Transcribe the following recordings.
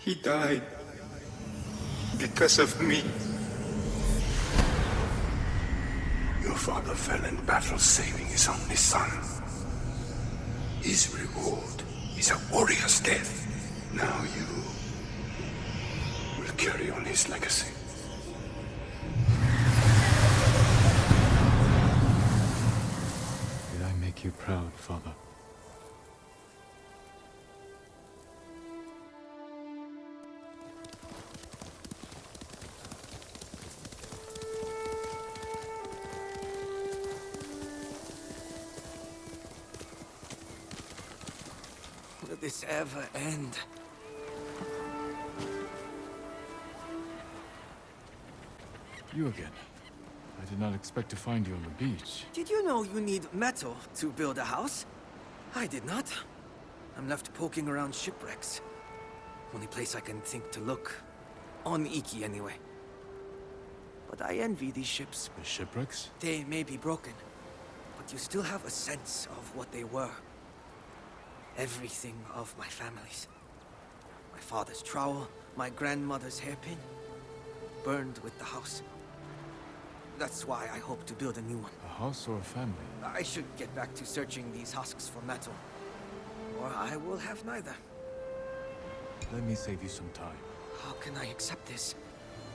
He died because of me. Your father fell in battle saving his only son. His reward is a warrior's death. Now you will carry on his legacy. Did I make you proud, Father? Will this ever end? You again. I did not expect to find you on the beach. Did you know you need metal to build a house? I did not. I'm left poking around shipwrecks. Only place I can think to look. On Iki, anyway. But I envy these ships. The shipwrecks? They may be broken, but you still have a sense of what they were. Everything of my family's. My father's trowel, my grandmother's hairpin, burned with the house. That's why I hope to build a new one. A house or a family? I should get back to searching these husks for metal. Or I will have neither. Let me save you some time. How can I accept this?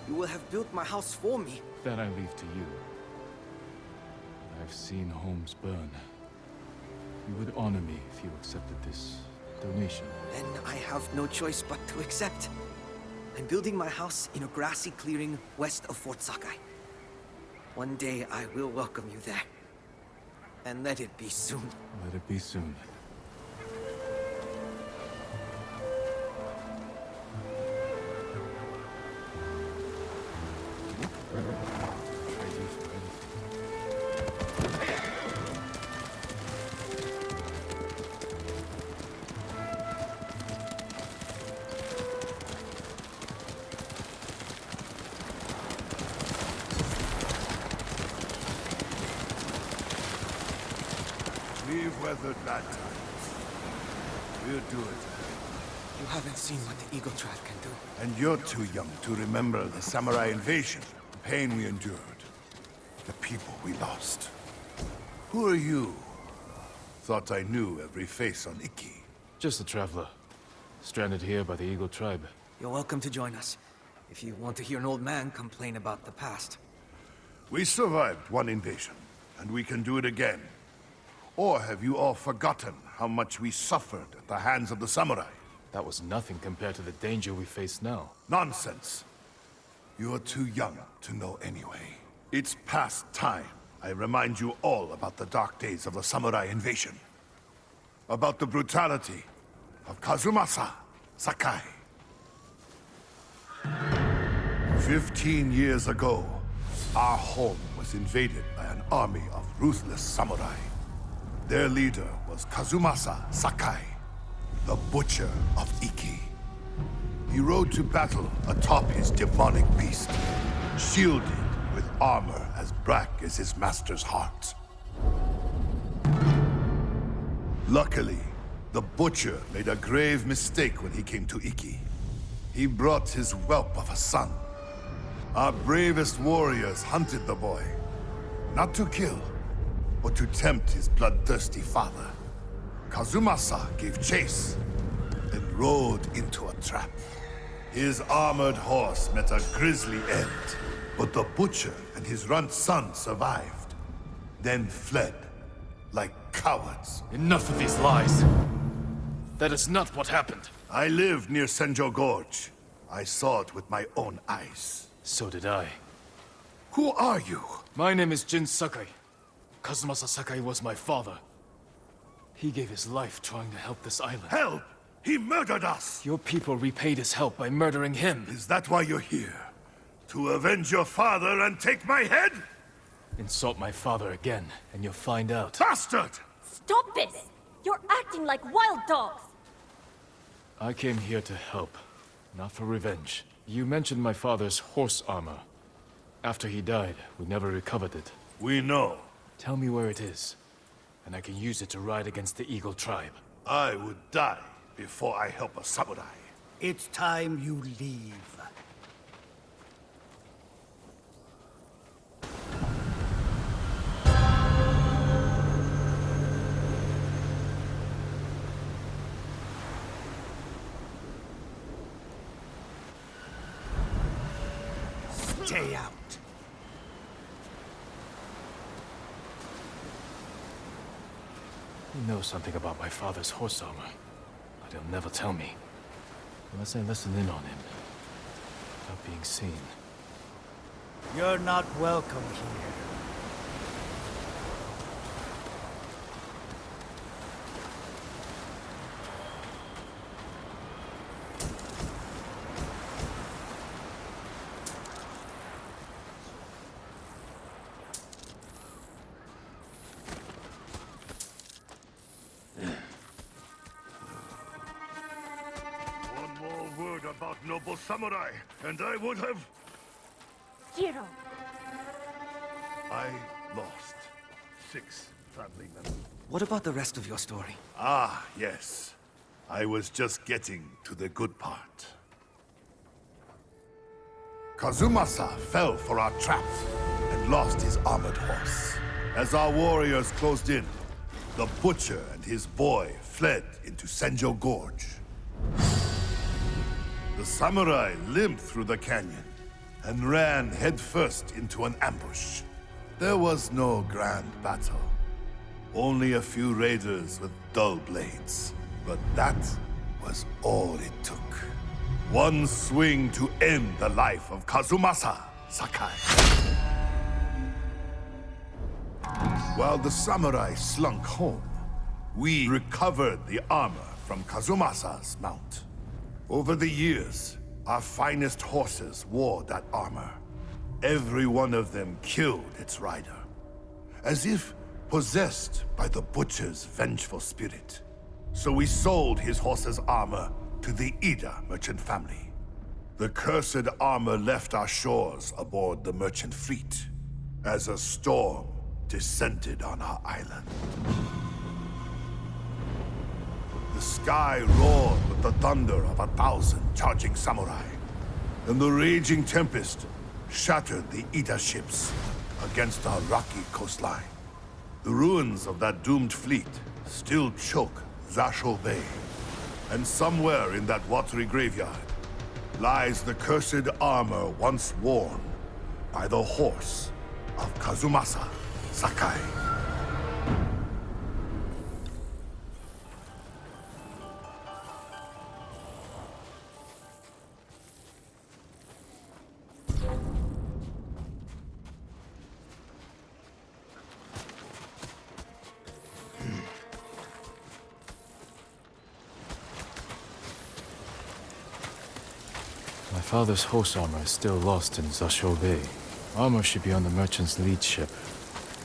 You will have built my house for me. That I leave to you. I've seen homes burn. You would honor me if you accepted this donation. Then I have no choice but to accept. I'm building my house in a grassy clearing west of Fort Sakai. One day I will welcome you there. And let it be soon. Let it be soon. We've weathered bad times. We'll do it. You haven't seen what the Eagle Tribe can do. And you're too young to remember the samurai invasion, the pain we endured, the people we lost. Who are you? Thought I knew every face on Iki. Just a traveler. Stranded here by the Eagle Tribe. You're welcome to join us, if you want to hear an old man complain about the past. We survived one invasion, and we can do it again. Or have you all forgotten how much we suffered at the hands of the samurai? That was nothing compared to the danger we face now. Nonsense. You're too young to know anyway. It's past time I remind you all about the dark days of the samurai invasion. About the brutality of KAZYMASA, SAKAI. 15 years ago, our home was invaded by an army of ruthless samurai. Their leader was KAZYMASA SAKAI, the Butcher of Iki. He rode to battle atop his demonic beast, shielded with armor as black as his master's heart. Luckily, the Butcher made a grave mistake when he came to Iki. He brought his whelp of a son. Our bravest warriors hunted the boy, not to kill, but to tempt his bloodthirsty father. KAZYMASA gave chase, and rode into a trap. His armored horse met a grisly end, but the Butcher and his runt son survived, then fled like cowards. Enough of these lies! That is not what happened. I lived near Senjo Gorge. I saw it with my own eyes. So did I. Who are you? My name is Jin Sakai. KAZYMASA Sakai was my father. He gave his life trying to help this island. Help! He murdered us! Your people repaid his help by murdering him. Is that why you're here? To avenge your father and take my head? Insult my father again, and you'll find out. Bastard! Stop this! You're acting like wild dogs! I came here to help, not for revenge. You mentioned my father's horse armor. After he died, we never recovered it. We know. Tell me where it is, and I can use it to ride against the Eagle Tribe. I would die before I help a samurai. It's time you leave. Stay out. You know something about my father's horse armor, but he'll never tell me. Unless I listen in on him, without being seen. You're not welcome here. One more word about noble samurai, and I would have... Jiro, I lost 6 family members. What about the rest of your story? Ah, yes. I was just getting to the good part. KAZYMASA fell for our trap and lost his armored horse. As our warriors closed in, the butcher and his boy fled into Senjo Gorge. The samurai limped through the canyon and ran headfirst into an ambush. There was no grand battle. Only a few raiders with dull blades. But that was all it took. One swing to end the life of KAZYMASA SAKAI. While the samurai slunk home, we recovered the armor from KAZYMASA's mount. Over the years, our finest horses wore that armor. Every one of them killed its rider, as if possessed by the butcher's vengeful spirit. So we sold his horse's armor to the Ida merchant family. The cursed armor left our shores aboard the merchant fleet, as a storm descended on our island. The sky roared with the thunder of 1,000 charging samurai, and the raging tempest shattered the Ida ships against our rocky coastline. The ruins of that doomed fleet still choke Zasho Bay, and somewhere in that watery graveyard lies the cursed armor once worn by the horse of KAZYMASA SAKAI. My father's horse armor is still lost in Zasho Bay. Armor should be on the merchant's lead ship,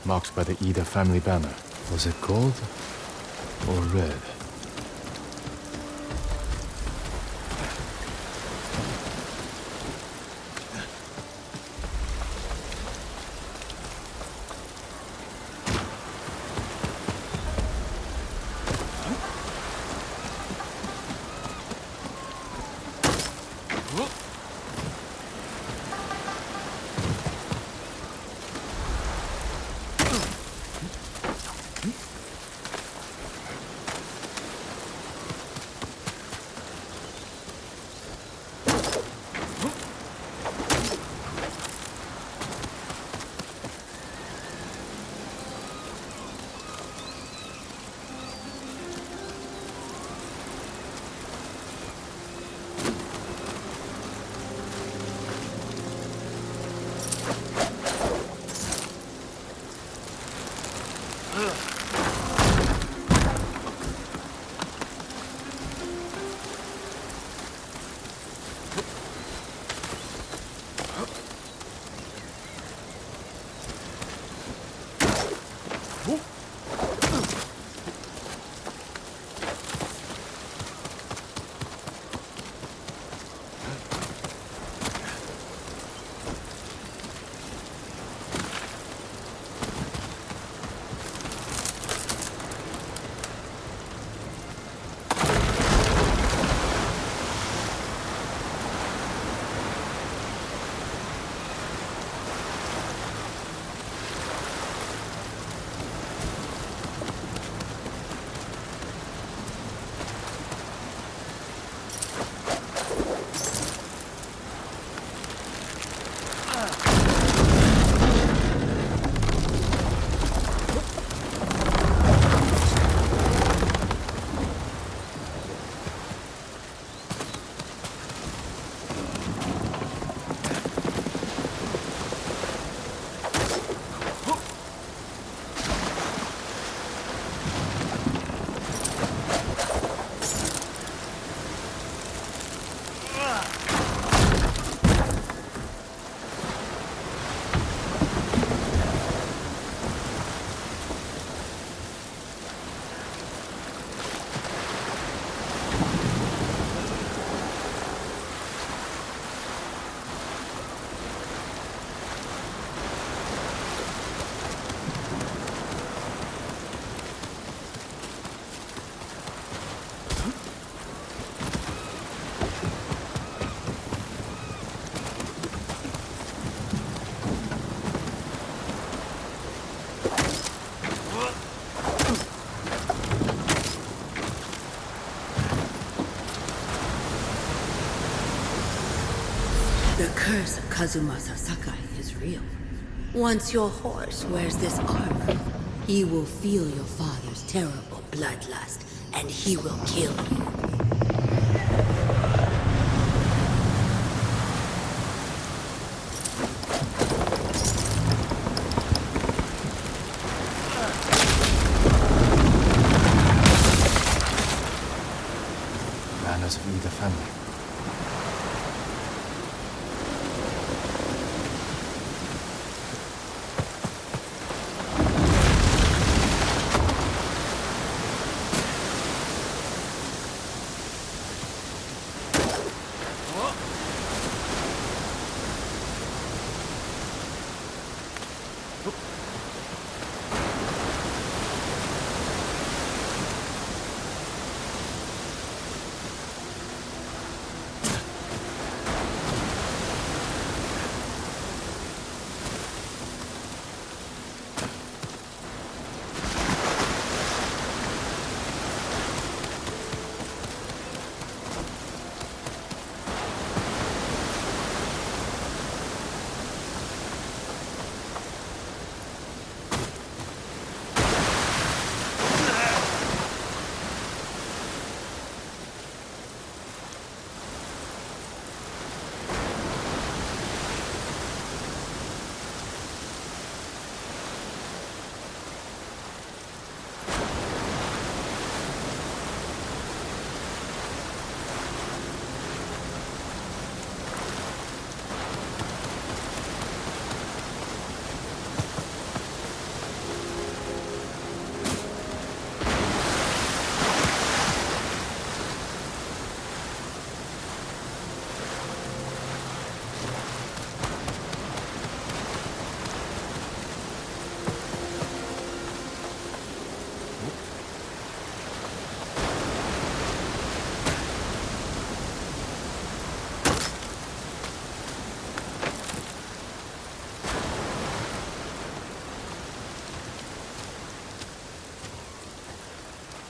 marked by the Ida family banner. Was it gold or red? The curse of KAZYMASA Sakai is real. Once your horse wears this armor, he will feel your father's terrible bloodlust, and he will kill you. Manners of either family.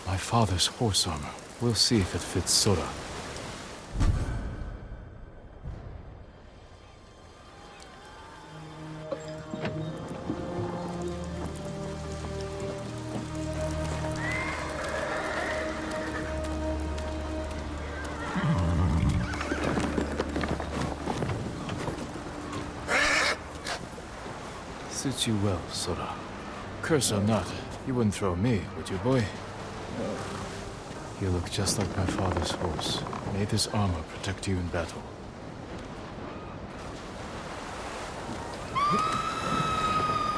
My father's horse armor. We'll see if it fits Sora. Suits you well, Sora. Curse or not, you wouldn't throw me, would you, boy? You look just like my father's horse. May this armor protect you in battle.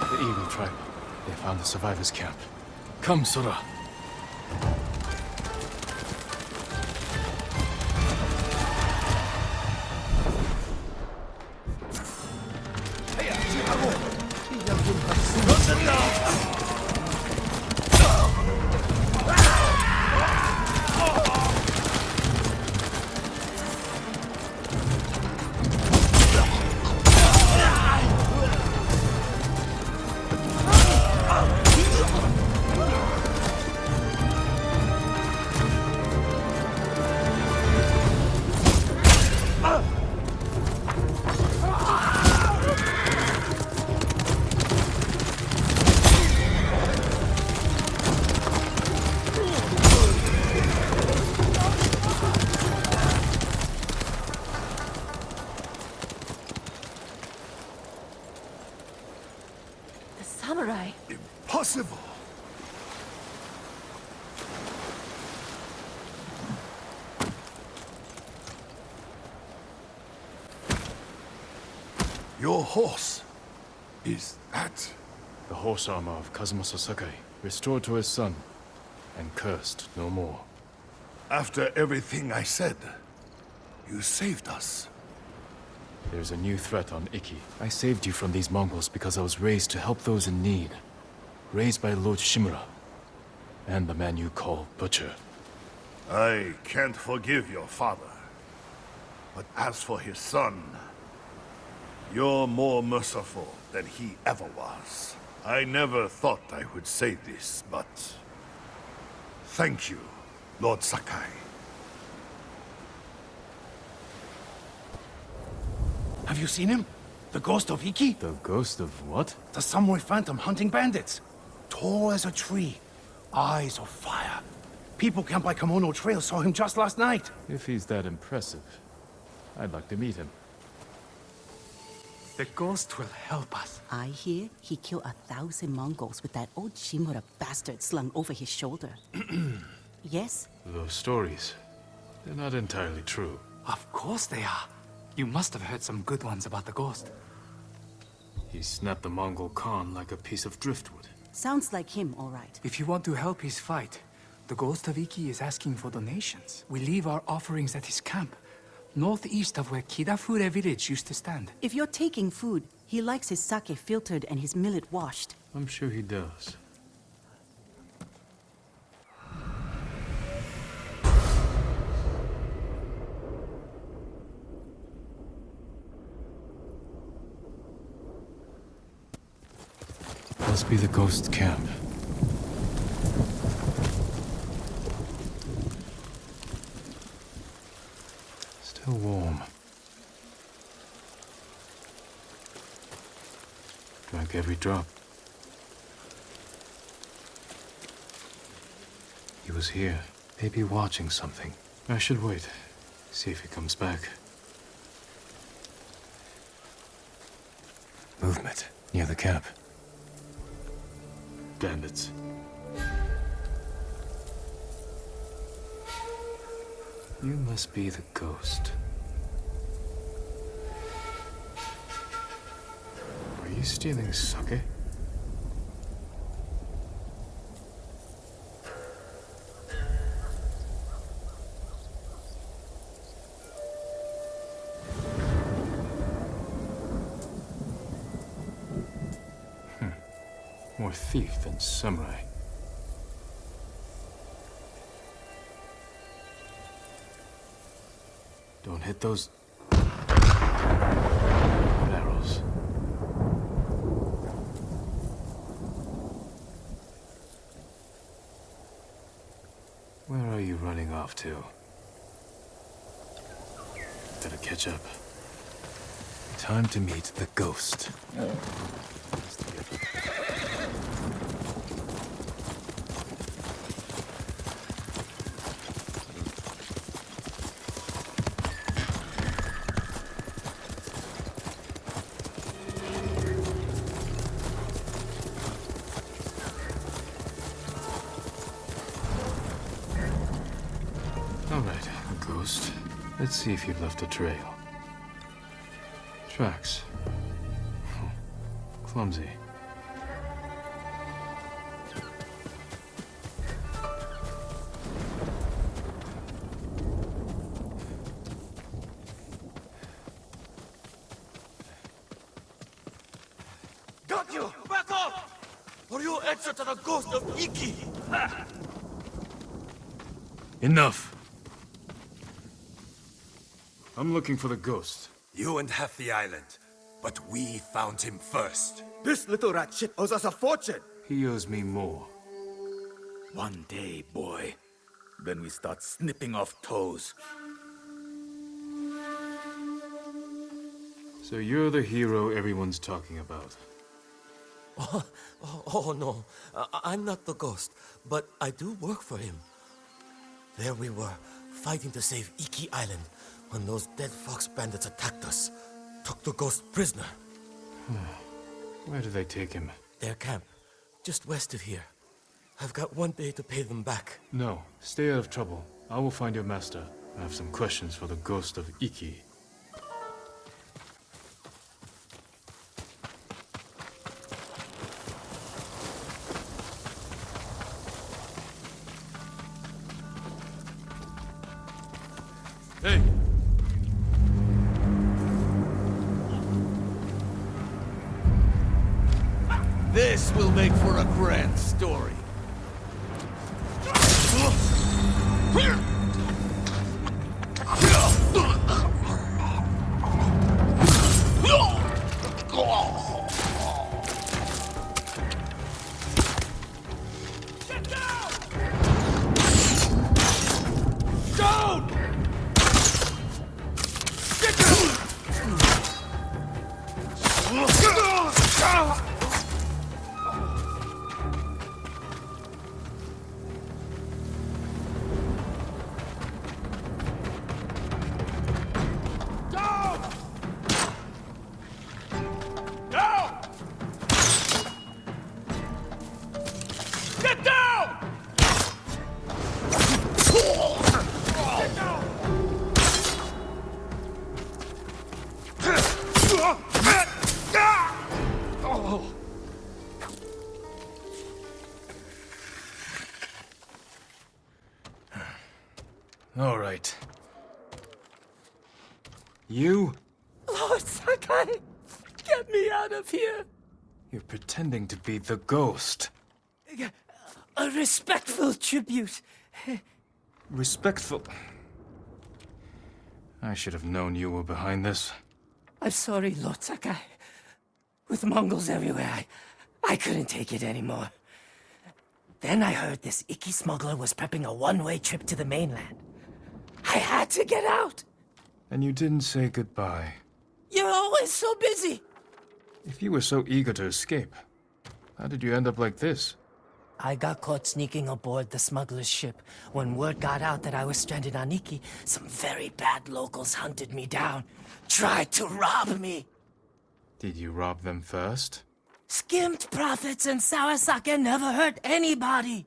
The Eagle tribe. They found the survivors' camp. Come, Sora. Samurai. Impossible! Your horse. Is that? The horse armor of KAZYMASA Sakai, restored to his son, and cursed no more. After everything I said, you saved us. There's a new threat on Iki. I saved you from these Mongols because I was raised to help those in need. Raised by Lord Shimura, and the man you call Butcher. I can't forgive your father. But as for his son, you're more merciful than he ever was. I never thought I would say this, but thank you, Lord Sakai. you seen him? The ghost of Iki? The ghost of what? The samurai phantom hunting bandits. Tall as a tree. Eyes of fire. People camped by Kimono Trail saw him just last night. If he's that impressive, I'd like to meet him. The ghost will help us. I hear he killed 1,000 Mongols with that old Shimura bastard slung over his shoulder. Yes? Those stories, they're not entirely true. Of course they are. You must have heard some good ones about the ghost. He snapped the Mongol Khan like a piece of driftwood. Sounds like him, all right. If you want to help his fight, the ghost of Iki is asking for donations. We leave our offerings at his camp, northeast of where Kidafure village used to stand. If you're taking food, he likes his sake filtered and his millet washed. I'm sure he does. Must be the ghost camp. Still warm. Drank every drop. He was here, maybe watching something. I should wait, see if he comes back. Movement near the camp. Bandits. You must be the ghost. Are you stealing sake? More thief than samurai. Don't hit those barrels. Where are you running off to? Better catch up. Time to meet the ghost. Let's see if you've left a trail. Tracks. Clumsy. Got you! Back off! Or you answer to the ghost of Iki! Enough! I'm looking for the ghost. You and half the island, but we found him first. This little rat shit owes us a fortune! He owes me more. One day, boy. Then we start snipping off toes. So you're the hero everyone's talking about. Oh no, I'm not the ghost, but I do work for him. There we were, fighting to save Iki Island, when those dead fox bandits attacked us. Took the ghost prisoner. Where do they take him? Their camp, just west of here. I've got one day to pay them back. No, stay out of trouble. I will find your master. I have some questions for the ghost of Iki. Hey! This will make for a grand story. All right. You? Lord Sakai, get me out of here. You're pretending to be the ghost. A respectful tribute. Respectful. I should have known you were behind this. I'm sorry, Lord Sakai. With Mongols everywhere, I couldn't take it anymore. Then I heard this Iki smuggler was prepping a one-way trip to the mainland. I had to get out. And you didn't say goodbye. You're always so busy. If you were so eager to escape, how did you end up like this? I got caught sneaking aboard the smuggler's ship. When word got out that I was stranded on Iki, some very bad locals hunted me down, tried to rob me. Did you rob them first? Skimmed profits and sour sake never hurt anybody.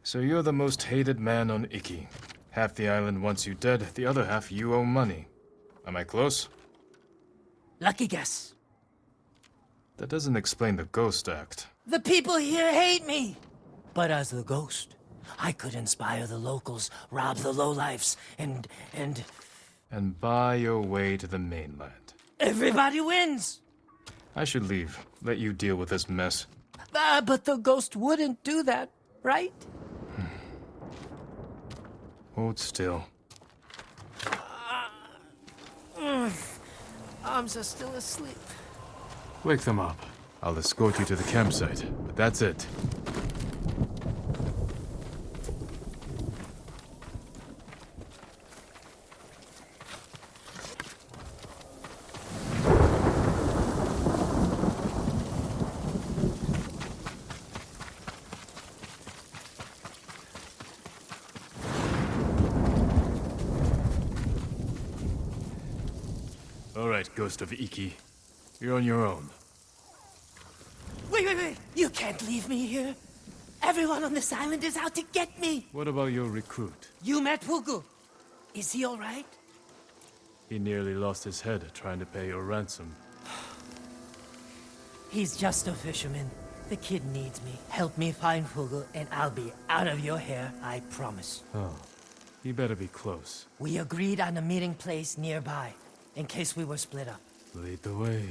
So you're the most hated man on Iki. Half the island wants you dead, the other half you owe money. Am I close? Lucky guess. That doesn't explain the ghost act. The people here hate me. But as the ghost, I could inspire the locals, rob the lowlifes, and... And buy your way to the mainland. Everybody wins. I should leave. Let you deal with this mess. But the ghost wouldn't do that, right? Hold still. Arms are still asleep. Wake them up. I'll escort you to the campsite, but that's it. All right, Ghost of Iki. You're on your own. Wait. You can't leave me here. Everyone on this island is out to get me. What about your recruit? You met Pugu. Is he all right? He nearly lost his head trying to pay your ransom. He's just a fisherman. The kid needs me. Help me find Pugu, and I'll be out of your hair, I promise. Oh, he better be close. We agreed on a meeting place nearby, in case we were split up. Lead the way.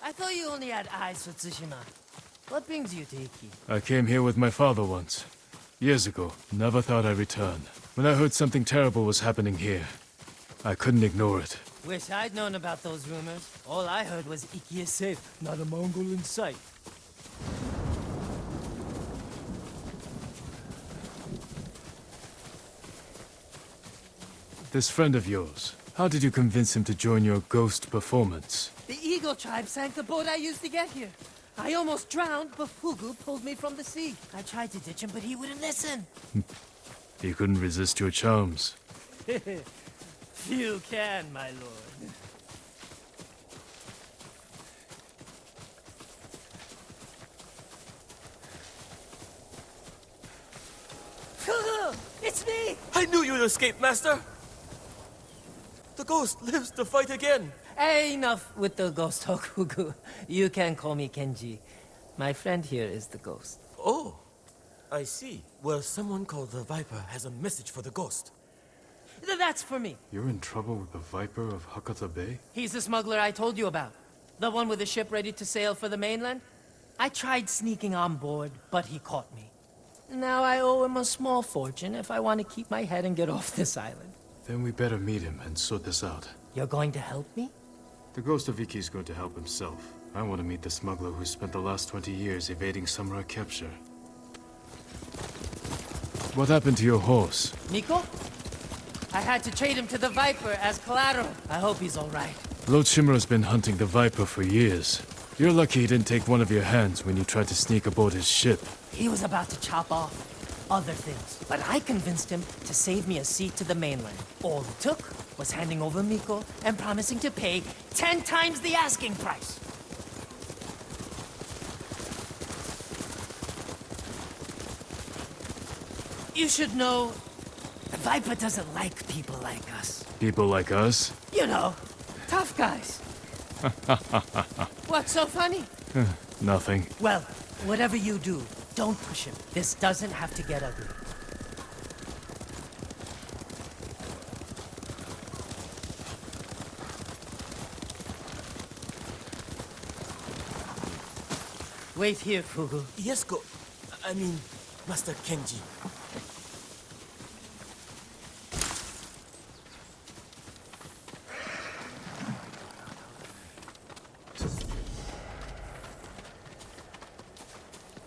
I thought you only had eyes for Tsushima. What brings you to Iki? I came here with my father once. Years ago. Never thought I'd return. When I heard something terrible was happening here, I couldn't ignore it. Wish I'd known about those rumors. All I heard was Iki is safe, not a Mongol in sight. This friend of yours, how did you convince him to join your ghost performance? The Eagle tribe sank the boat I used to get here. I almost drowned, but Fugu pulled me from the sea. I tried to ditch him, but he wouldn't listen. He couldn't resist your charms. Few can, my lord. It's me! I knew you'd escape, Master! The ghost lives to fight again! Hey, enough with the ghost talk, Fugu. You can call me Kenji. My friend here is the ghost. Oh, I see. Well, someone called the Viper has a message for the ghost. That's for me. You're in trouble with the Viper of Hakata Bay? He's the smuggler I told you about. The one with the ship ready to sail for the mainland. I tried sneaking on board, but he caught me. Now I owe him a small fortune if I want to keep my head and get off this island. Then we better meet him and sort this out. You're going to help me? The Ghost of Iki is going to help himself. I want to meet the smuggler who spent the last 20 years evading samurai capture. What happened to your horse? Nico? I had to trade him to the Viper as collateral. I hope he's all right. Lord Shimura's been hunting the Viper for years. You're lucky he didn't take one of your hands when you tried to sneak aboard his ship. He was about to chop off other things, but I convinced him to save me a seat to the mainland. All it took was handing over Miko and promising to pay 10 times the asking price. You should know, the Viper doesn't like people like us. People like us? You know, tough guys. What's so funny? Nothing. Well, whatever you do, don't push him. This doesn't have to get ugly. Wait here, Fugu. Yes, I mean, Master Kenji.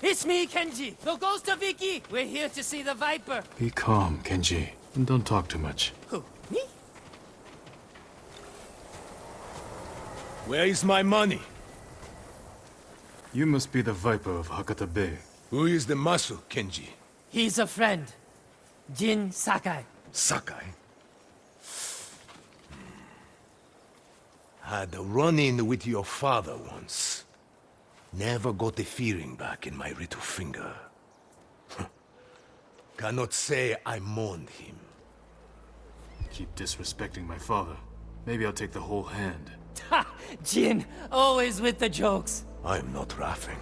It's me, Kenji, the ghost of Iki. We're here to see the Viper. Be calm, Kenji, and don't talk too much. Who, me? Where is my money? You must be the Viper of Hakata Bay. Who is the Masu, Kenji? He's a friend. Jin Sakai. Sakai? Had a run-in with your father once. Never got the feeling back in my little finger. Cannot say I mourned him. Keep disrespecting my father. Maybe I'll take the whole hand. Ha! Jin, always with the jokes. I'm not laughing.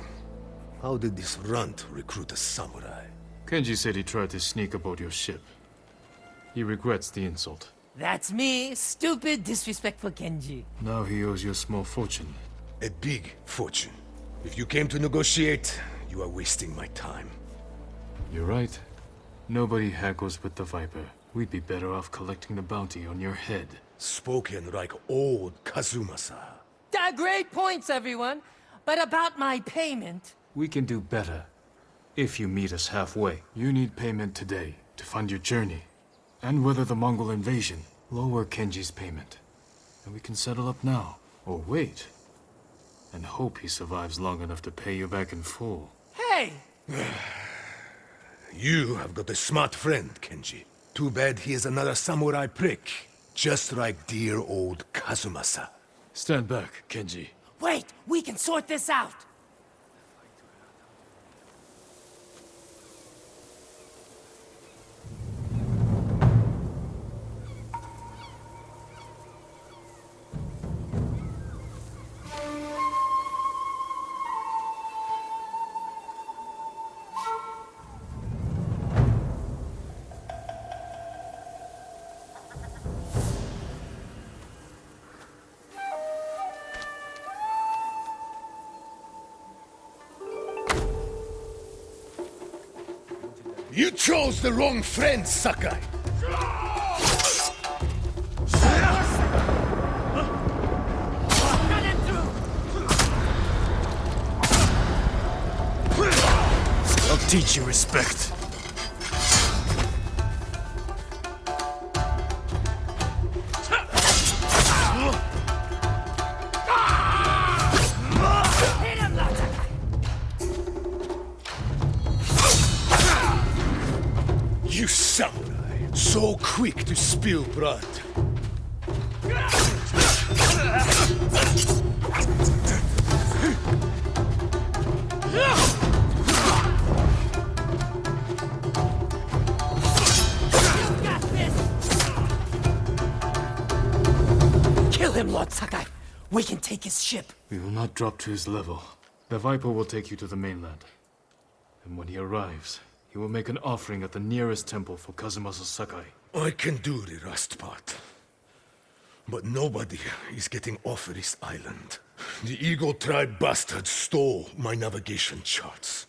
How did this runt recruit a samurai? Kenji said he tried to sneak aboard your ship. He regrets the insult. That's me, stupid, disrespectful Kenji. Now he owes you a small fortune. A big fortune. If you came to negotiate, you are wasting my time. You're right. Nobody haggles with the Viper. We'd be better off collecting the bounty on your head. Spoken like old KAZYMASA. Great points, everyone. But about my payment... We can do better. If you meet us halfway. You need payment today to fund your journey. And weather the Mongol invasion. Lower Kenji's payment. And we can settle up now. Or wait. And hope he survives long enough to pay you back in full. Hey! You have got a smart friend, Kenji. Too bad he is another samurai prick. Just like dear old KAZYMASA. Stand back, Kenji. Wait! We can sort this out! You chose the wrong friend, Sakai! I'll teach you respect. You samurai, so quick to spill blood. Kill him, Lord Sakai. We can take his ship. We will not drop to his level. The Viper will take you to the mainland. And when he arrives, he will make an offering at the nearest temple for KAZYMASA Sakai. I can do the rest part. But nobody is getting off this island. The Eagle Tribe bastards stole my navigation charts.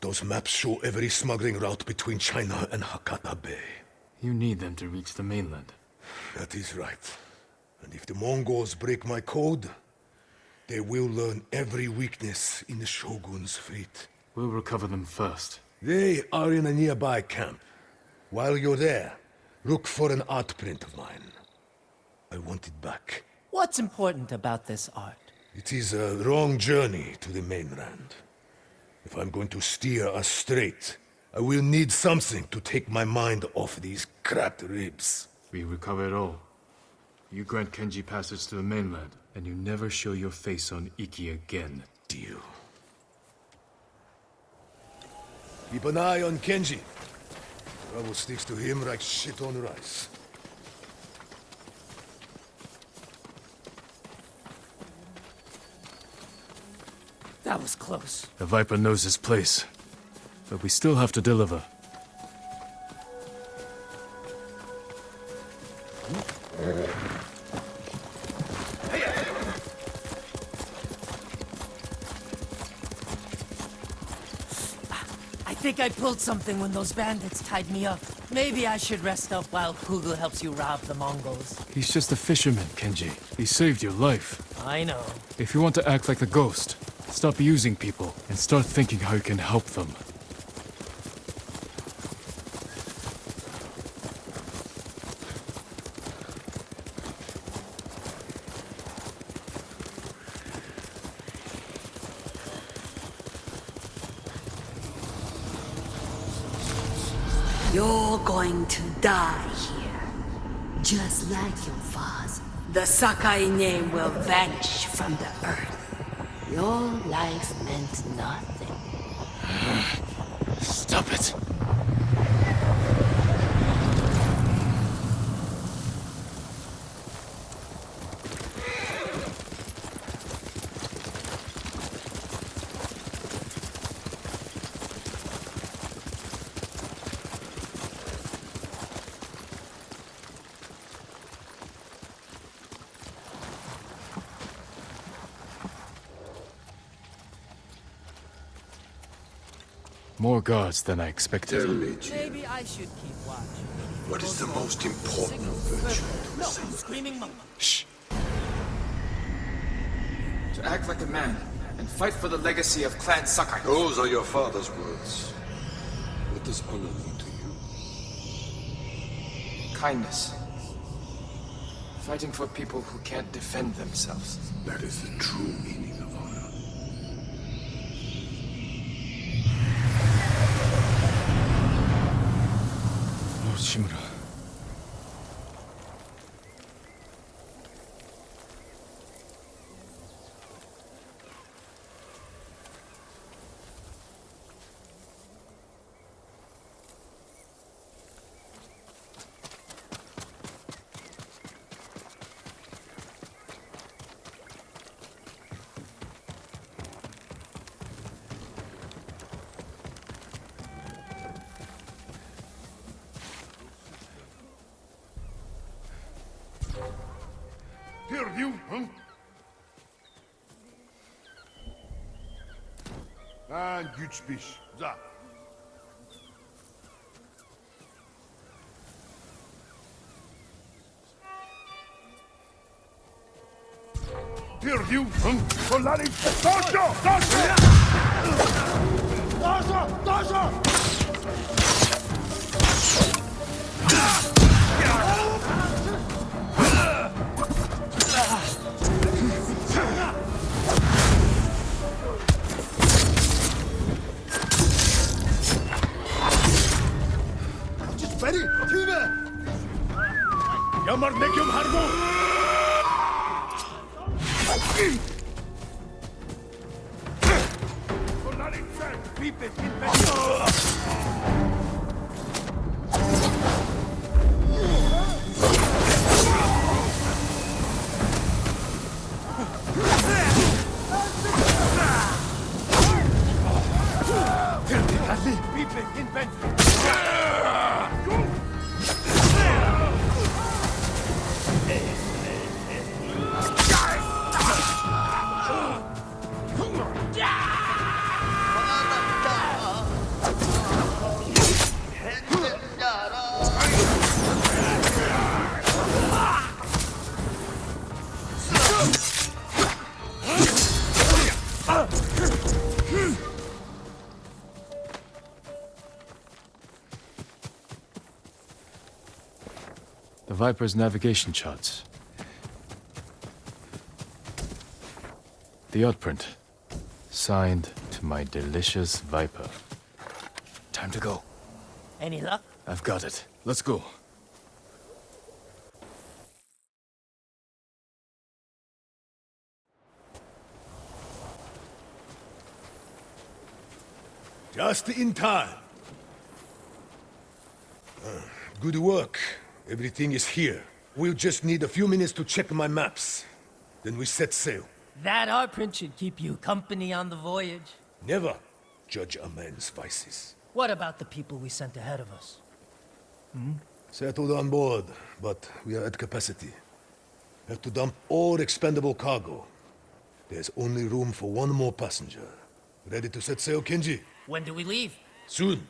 Those maps show every smuggling route between China and Hakata Bay. You need them to reach the mainland. That is right. And if the Mongols break my code, they will learn every weakness in the Shogun's fleet. We'll recover them first. They are in a nearby camp. While you're there, look for an art print of mine. I want it back. What's important about this art? It is a wrong journey to the mainland. If I'm going to steer us straight, I will need something to take my mind off these cracked ribs. We recover it all. You grant Kenji passage to the mainland, and you never show your face on Iki again. Deal. Keep an eye on Kenji. Trouble sticks to him like shit on rice. That was close. The Viper knows his place, but we still have to deliver. I think I pulled something when those bandits tied me up. Maybe I should rest up while Hugo helps you rob the Mongols. He's just a fisherman, Kenji. He saved your life. I know. If you want to act like the ghost, stop using people and start thinking how you can help them. You're going to die here. Just like your father. The Sakai name will vanish from the earth. Your life meant nothing. Stop it. More guards than I expected. Maybe I should keep watch. What is the most important virtue to No, a samurai? screaming monk. Shh. To act like a man and fight for the legacy of Clan Sakai. Those are your father's words. What does honor mean to you? Kindness. Fighting for people who can't defend themselves. That is the true meaning of honor. Lord Shimura. Here, you, huh? And güç biş. Da. Here, you, huh? Solari. Dojo! Dojo! Dojo! Dojo! Ready? Tuna! Yamar nekyum harbo! Solari check! Beep it! The Viper's navigation charts. The art print. Signed to my delicious Viper. Time to go. Any luck? I've got it. Let's go. Just in time. Good work. Everything is here. We'll just need a few minutes to check my maps. Then we set sail. That art print should keep you company on the voyage. Never judge a man's vices. What about the people we sent ahead of us? Settled on board, but we are at capacity. Have to dump all expendable cargo. There's only room for one more passenger. Ready to set sail, Kenji? When do we leave? Soon.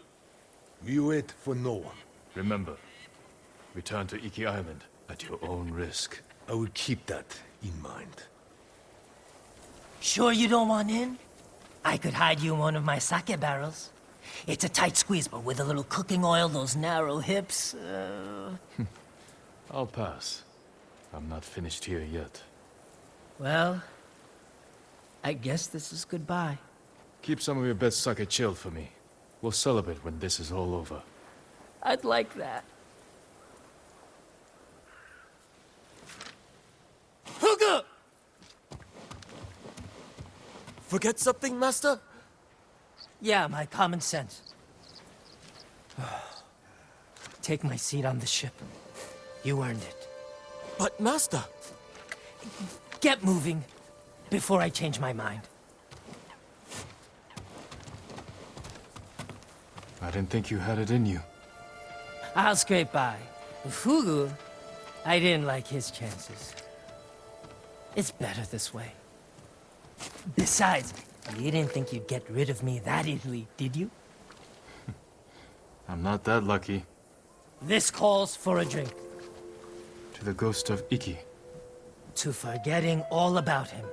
We wait for no one. Remember, return to Iki Island at your own risk. I will keep that in mind. Sure you don't want in? I could hide you in one of my sake barrels. It's a tight squeeze, but with a little cooking oil, those narrow hips... I'll pass. I'm not finished here yet. Well, I guess this is goodbye. Keep some of your best sake chilled for me. We'll celebrate when this is all over. I'd like that. Huga! Forget something, Master? Yeah, my common sense. Take my seat on the ship. You earned it. But, Master... Get moving, before I change my mind. I didn't think you had it in you. I'll scrape by. Fugu, I didn't like his chances. It's better this way. Besides, you didn't think you'd get rid of me that easily, did you? I'm not that lucky. This calls for a drink. To the ghost of Iki. To forgetting all about him.